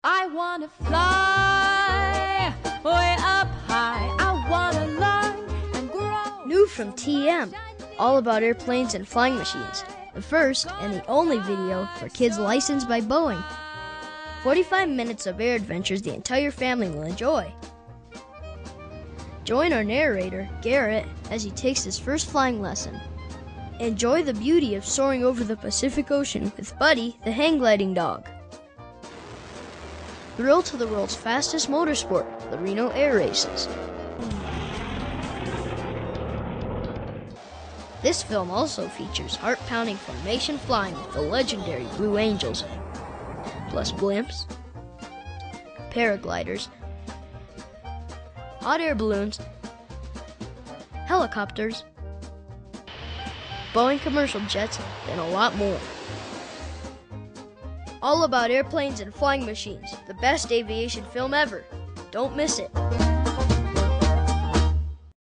I wanna fly way up high. I wanna learn and grow. New from TM, all about airplanes and flying machines. The first and the only video for kids licensed by Boeing. 45 minutes of air adventures the entire family will enjoy. Join our narrator, Garrett, as he takes his first flying lesson. Enjoy the beauty of soaring over the Pacific Ocean with Buddy, the hang gliding dog. Thrill to the world's fastest motorsport, the Reno Air Races. This film also features heart-pounding formation flying with the legendary Blue Angels, plus blimps, paragliders, hot air balloons, helicopters, Boeing commercial jets, and a lot more. All about airplanes and flying machines, the best aviation film ever. Don't miss it.